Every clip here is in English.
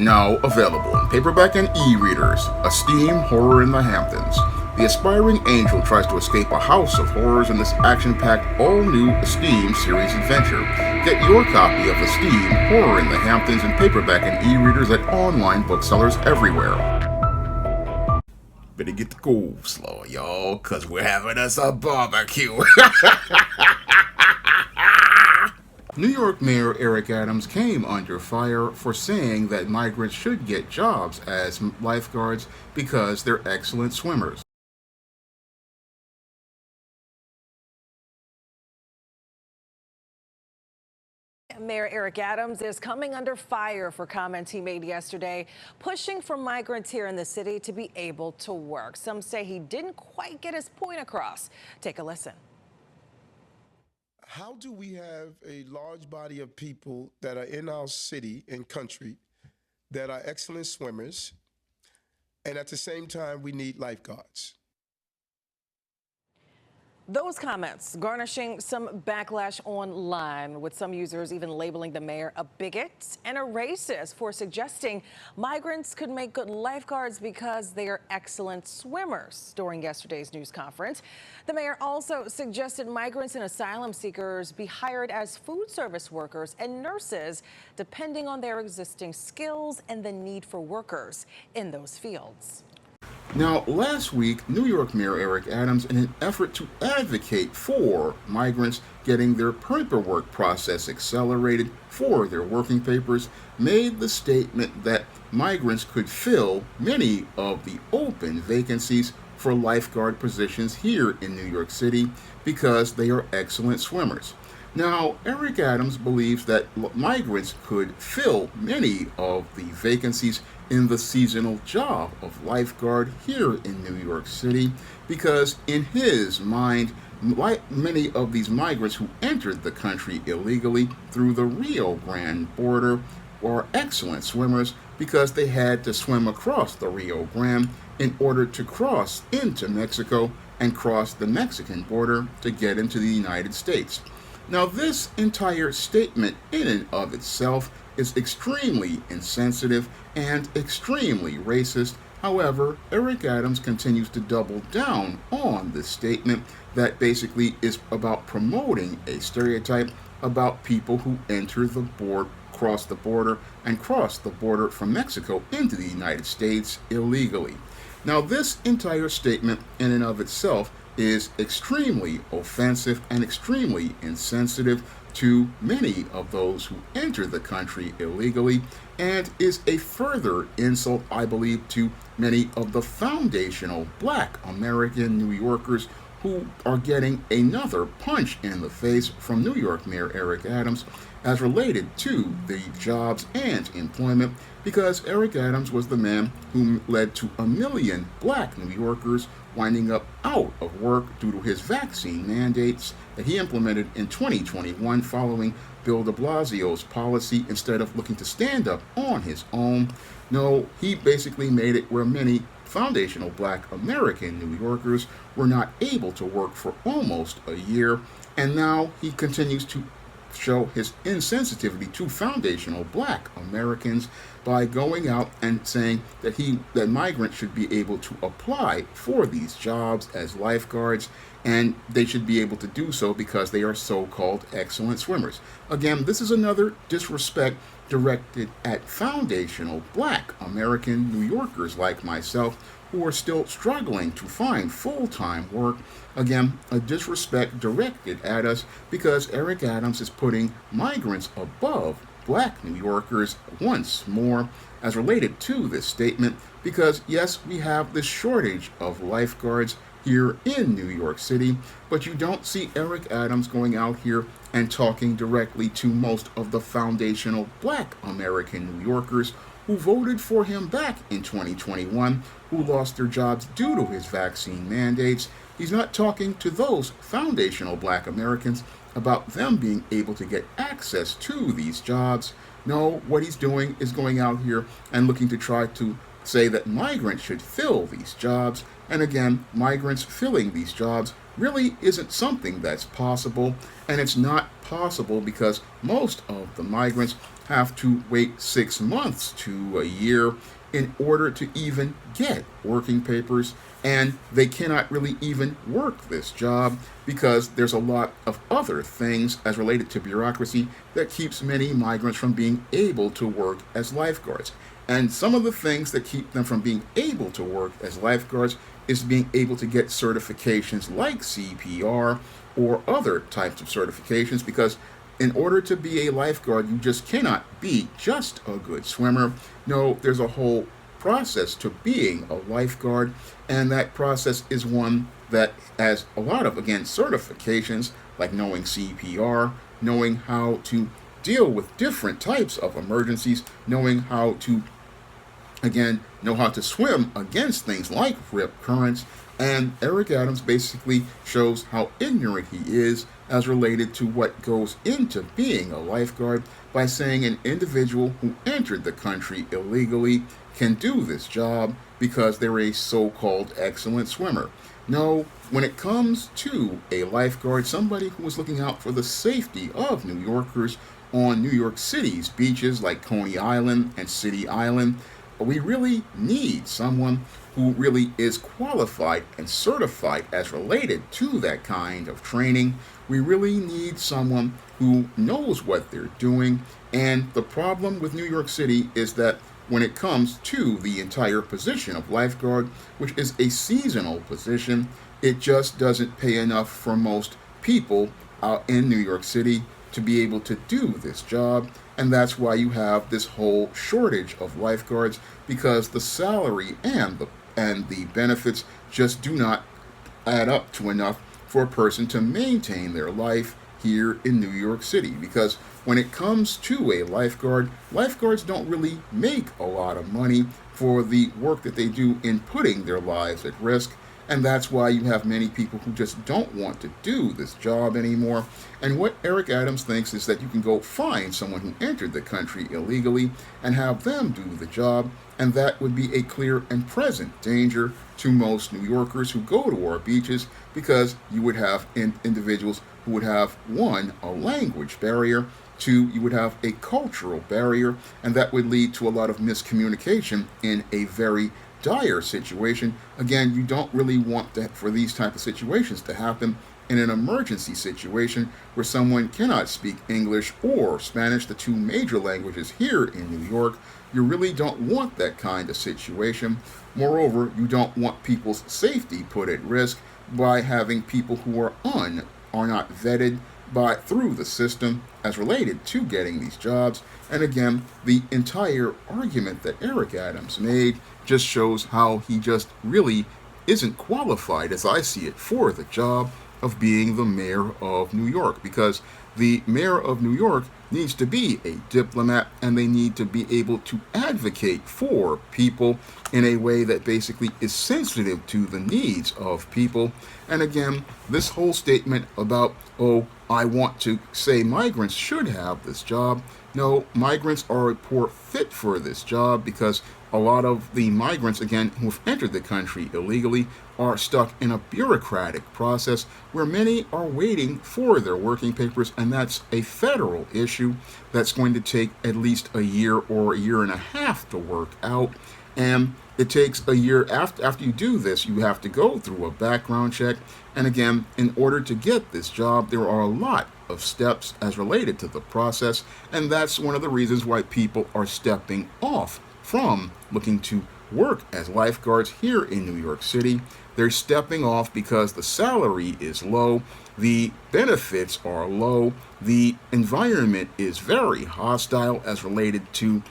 Now available in paperback and e-readers, Esteem Horror in the Hamptons. The aspiring angel tries to escape a house of horrors in this action-packed, all-new Esteem series adventure. Get your copy of Esteem Horror in the Hamptons in paperback and e-readers at online booksellers everywhere. Better get the coleslaw, y'all, cause we're having us a barbecue. New York Mayor Eric Adams came under fire for saying that migrants should get jobs as lifeguards because they're excellent swimmers. Mayor Eric Adams is coming under fire for comments he made yesterday, pushing for migrants here in the city to be able to work. Some say he didn't quite get his point across. Take a listen. How do we have a large body of people that are in our city and country that are excellent swimmers, and at the same time we need lifeguards? Those comments garnishing some backlash online, with some users even labeling the mayor a bigot and a racist for suggesting migrants could make good lifeguards because they are excellent swimmers. During yesterday's news conference, the mayor also suggested migrants and asylum seekers be hired as food service workers and nurses, depending on their existing skills and the need for workers in those fields. Now, last week, New York Mayor Eric Adams, in an effort to advocate for migrants getting their paperwork process accelerated for their working papers, made the statement that migrants could fill many of the open vacancies for lifeguard positions here in New York City because they are excellent swimmers. Now, Eric Adams believes that migrants could fill many of the vacancies in the seasonal job of lifeguard here in New York City because, in his mind, many of these migrants who entered the country illegally through the Rio Grande border are excellent swimmers because they had to swim across the Rio Grande in order to cross into Mexico and cross the Mexican border to get into the United States. Now, this entire statement in and of itself is extremely insensitive and extremely racist. However, Eric Adams continues to double down on this statement that basically is about promoting a stereotype about people who enter the border, cross the border, and cross the border from Mexico into the United States illegally. Now, this entire statement in and of itself is extremely offensive and extremely insensitive to many of those who enter the country illegally, and is a further insult, I believe, to many of the foundational Black American New Yorkers who are getting another punch in the face from New York Mayor Eric Adams as related to the jobs and employment, because Eric Adams was the man who led to 1 million Black New Yorkers winding up out of work due to his vaccine mandates that he implemented in 2021 following Bill de Blasio's policy. Instead of looking to stand up on his own, no, he basically made it where many foundational Black American New Yorkers were not able to work for almost a year, and now he continues to show his insensitivity to foundational Black Americans by going out and saying that migrants should be able to apply for these jobs as lifeguards, and they should be able to do so because they are so-called excellent swimmers. Again, this is another disrespect directed at foundational Black American New Yorkers like myself who are still struggling to find full-time work. Again, a disrespect directed at us because Eric Adams is putting migrants above Black New Yorkers once more as related to this statement, because yes, we have this shortage of lifeguards here in New York City, but you don't see Eric Adams going out here and talking directly to most of the foundational Black American New Yorkers who voted for him back in 2021, who lost their jobs due to his vaccine mandates. He's not talking to those foundational Black Americans about them being able to get access to these jobs. No, what he's doing is going out here and looking to try to say that migrants should fill these jobs. And again, migrants filling these jobs really isn't something that's possible, and it's not possible because most of the migrants have to wait 6 months to a year in order to even get working papers, and they cannot really even work this job because there's a lot of other things as related to bureaucracy that keeps many migrants from being able to work as lifeguards. And some of the things that keep them from being able to work as lifeguards is being able to get certifications like CPR or other types of certifications, because in order to be a lifeguard, you just cannot be just a good swimmer. No, there's a whole process to being a lifeguard, and that process is one that has a lot of, again, certifications like knowing CPR, knowing how to deal with different types of emergencies, knowing how to, again, know how to swim against things like rip currents. And Eric Adams basically shows how ignorant he is as related to what goes into being a lifeguard by saying an individual who entered the country illegally can do this job because they're a so-called excellent swimmer. No, when it comes to a lifeguard, somebody who is looking out for the safety of New Yorkers on New York City's beaches like Coney Island and City Island, we really need someone who really is qualified and certified as related to that kind of training. We really need someone who knows what they're doing. And the problem with New York City is that when it comes to the entire position of lifeguard, which is a seasonal position, it just doesn't pay enough for most people out in New York City to be able to do this job. And that's why you have this whole shortage of lifeguards, because the salary and the benefits just do not add up to enough for a person to maintain their life here in New York City. Because when it comes to a lifeguard, lifeguards don't really make a lot of money for the work that they do in putting their lives at risk. And that's why you have many people who just don't want to do this job anymore. And what Eric Adams thinks is that you can go find someone who entered the country illegally and have them do the job, and that would be a clear and present danger to most New Yorkers who go to our beaches, because you would have individuals who would have, one, a language barrier, two, you would have a cultural barrier, and that would lead to a lot of miscommunication in a very dire situation. Again, you don't really want for these type of situations to happen in an emergency situation where someone cannot speak English or Spanish, the two major languages here in New York. You really don't want that kind of situation. Moreover, you don't want people's safety put at risk by having people who are not vetted through the system as related to getting these jobs. And again, the entire argument that Eric Adams made just shows how he just really isn't qualified, as I see it, for the job of being the mayor of New York, because the mayor of New York needs to be a diplomat, and they need to be able to advocate for people in a way that basically is sensitive to the needs of people. And again, this whole statement about, oh, I want to say migrants should have this job. No, migrants are a poor fit for this job, because a lot of the migrants, again, who have entered the country illegally are stuck in a bureaucratic process where many are waiting for their working papers, and that's a federal issue that's going to take at least a year or a year and a half to work out. And it takes a year after you do this, you have to go through a background check. And again, in order to get this job, there are a lot of steps as related to the process, and that's one of the reasons why people are stepping off from looking to work as lifeguards here in New York City. They're stepping off because the salary is low, the benefits are low, the environment is very hostile as related to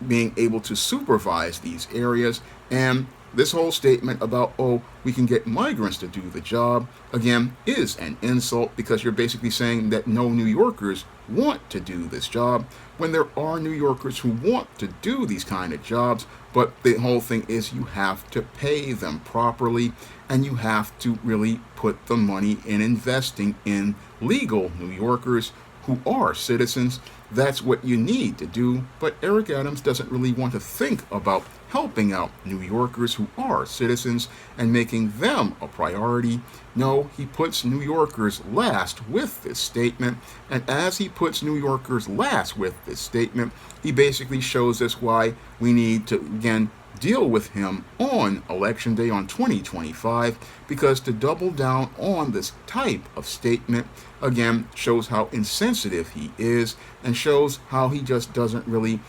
being able to supervise these areas. And this whole statement about, oh, we can get migrants to do the job, again, is an insult, because you're basically saying that no New Yorkers want to do this job, when there are New Yorkers who want to do these kind of jobs. But the whole thing is you have to pay them properly, and you have to really put the money in investing in legal New Yorkers who are citizens. That's what you need to do, but Eric Adams doesn't really want to think about helping out New Yorkers who are citizens and making them a priority. No, he puts New Yorkers last with this statement, and as he puts New Yorkers last with this statement, he basically shows us why we need to, again, deal with him on Election Day on 2025, because to double down on this type of statement, again, shows how insensitive he is and shows how he just doesn't really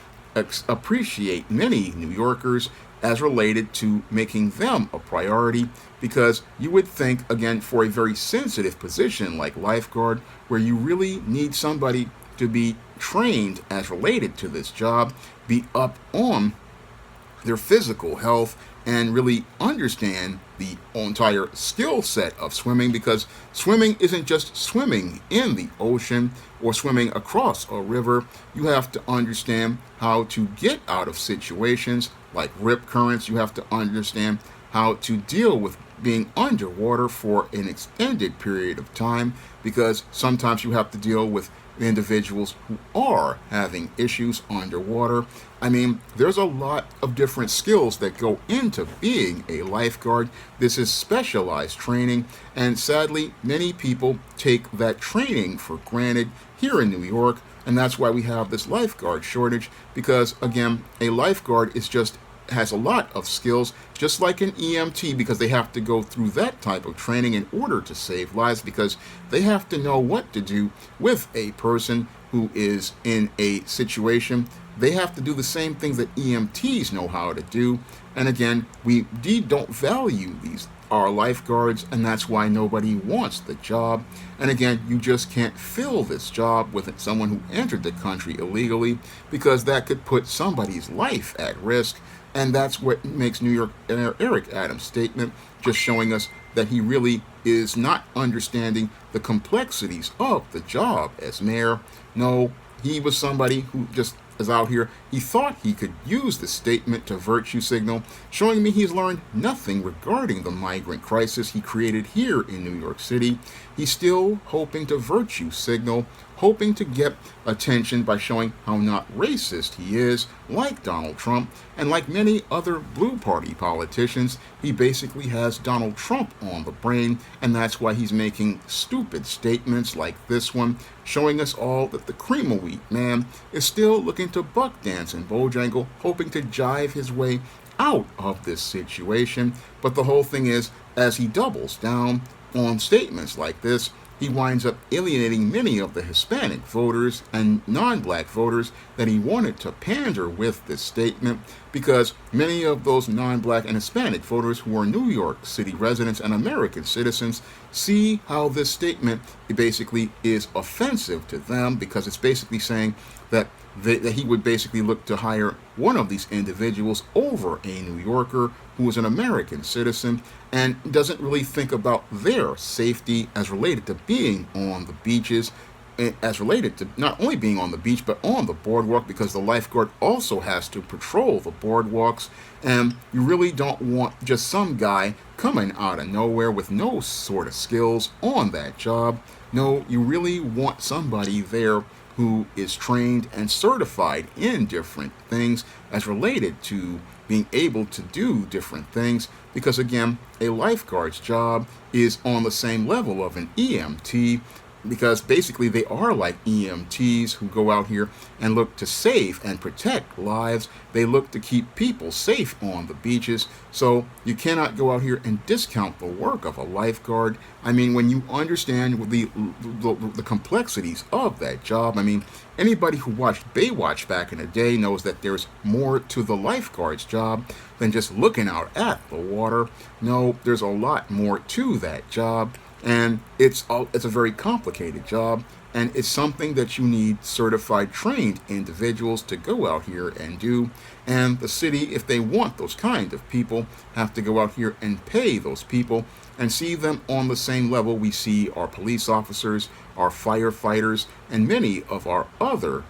appreciate many New Yorkers as related to making them a priority, because you would think, again, for a very sensitive position like lifeguard, where you really need somebody to be trained as related to this job, be up on their physical health, and really understand the entire skill set of swimming, because swimming isn't just swimming in the ocean or swimming across a river. You have to understand how to get out of situations like rip currents. You have to understand how to deal with being underwater for an extended period of time, because sometimes you have to deal with individuals who are having issues underwater. I mean, there's a lot of different skills that go into being a lifeguard. This is specialized training, and sadly, many people take that training for granted here in New York, and that's why we have this lifeguard shortage, because, again, a lifeguard has a lot of skills, just like an EMT, because they have to go through that type of training in order to save lives, because they have to know what to do with a person who is in a situation. They have to do the same things that EMTs know how to do. And again, we don't value our lifeguards, and that's why nobody wants the job. And again, you just can't fill this job with someone who entered the country illegally, because that could put somebody's life at risk. And that's what makes New York Eric Adams' statement just showing us that he really is not understanding the complexities of the job as mayor. No, he was somebody who just is out here. He thought he could use the statement to virtue signal, showing me he's learned nothing regarding the migrant crisis he created here in New York City. He's still hoping to virtue signal, hoping to get attention by showing how not racist he is, like Donald Trump, and like many other Blue Party politicians. He basically has Donald Trump on the brain, and that's why he's making stupid statements like this one, showing us all that the cream of wheat man is still looking to buck dance and Bojangle, hoping to jive his way out of this situation. But the whole thing is, as he doubles down on statements like this, he winds up alienating many of the Hispanic voters and non-black voters that he wanted to pander with this statement, because many of those non-black and Hispanic voters who are New York City residents and American citizens see how this statement basically is offensive to them, because it's basically saying that he would basically look to hire one of these individuals over a New Yorker who is an American citizen and doesn't really think about their safety as related to being on the beaches, as related to not only being on the beach but on the boardwalk, because the lifeguard also has to patrol the boardwalks. And you really don't want just some guy coming out of nowhere with no sort of skills on that job. No, you really want somebody there who is trained and certified in different things as related to being able to do different things, because again, a lifeguard's job is on the same level of an EMT, because basically they are like EMTs who go out here and look to save and protect lives. They look to keep people safe on the beaches. So you cannot go out here and discount the work of a lifeguard. I mean, when you understand the complexities of that job, I mean, anybody who watched Baywatch back in the day knows that there's more to the lifeguard's job than just looking out at the water. No, there's a lot more to that job. And it's a very complicated job, and it's something that you need certified, trained individuals to go out here and do. And the city, if they want those kind of people, have to go out here and pay those people and see them on the same level we see our police officers, our firefighters, and many of our other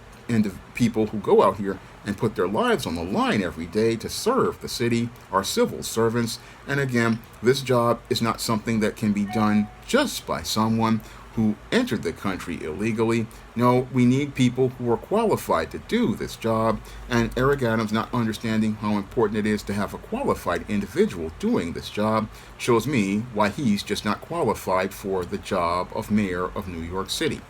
people who go out here and put their lives on the line every day to serve the city, our civil servants. And again, this job is not something that can be done just by someone who entered the country illegally. No, we need people who are qualified to do this job, and Eric Adams not understanding how important it is to have a qualified individual doing this job shows me why he's just not qualified for the job of mayor of New York City.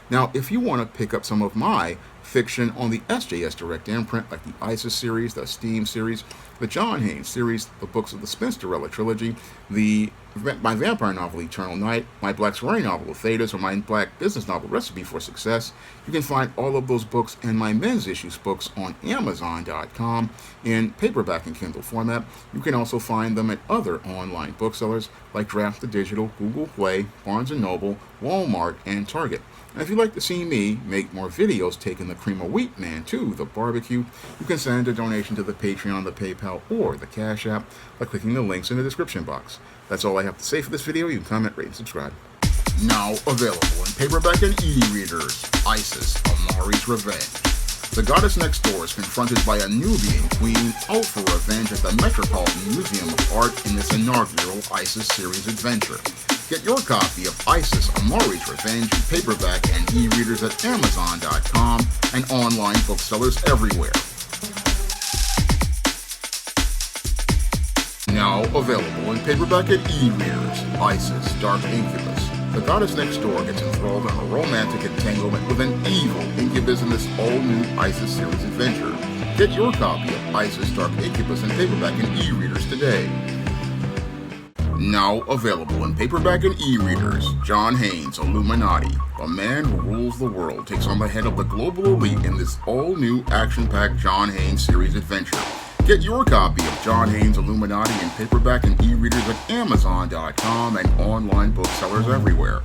Now, if you want to pick up some of my fiction on the SJS Direct imprint, like the ISIS series, the Steam series, the John Haynes series, the books of the Spinsterella trilogy, my vampire novel Eternal Night, my Black Sorority novel Thetas, or my Black business novel Recipe for Success, you can find all of those books and my men's issues books on Amazon.com in paperback and Kindle format. You can also find them at other online booksellers like Draft the Digital, Google Play, Barnes & Noble, Walmart, and Target. And if you'd like to see me make more videos taking the cream of wheat man to the barbecue, you can send a donation to the Patreon, the PayPal, or the Cash App by clicking the links in the description box. That's all I have to say for this video. You can comment, rate, and subscribe. Now available in paperback and e-readers, ISIS, Amari's Revenge. The goddess next door is confronted by a Nubian queen out for revenge at the Metropolitan Museum of Art in this inaugural ISIS series adventure. Get your copy of ISIS, Amari's Revenge in paperback and e-readers at Amazon.com and online booksellers everywhere. Now available in paperback and e-readers, ISIS, Dark Incubus. The goddess next door gets enthralled in a romantic entanglement with an evil incubus in this all-new ISIS series adventure. Get your copy of ISIS, Dark Incubus in paperback and e-readers today. Now available in paperback and e-readers, John Haynes, Illuminati. The man who rules the world takes on the head of the global elite in this all-new action-packed John Haynes series adventure. Get your copy of John Haynes' Illuminati in paperback and e-readers at Amazon.com and online booksellers everywhere.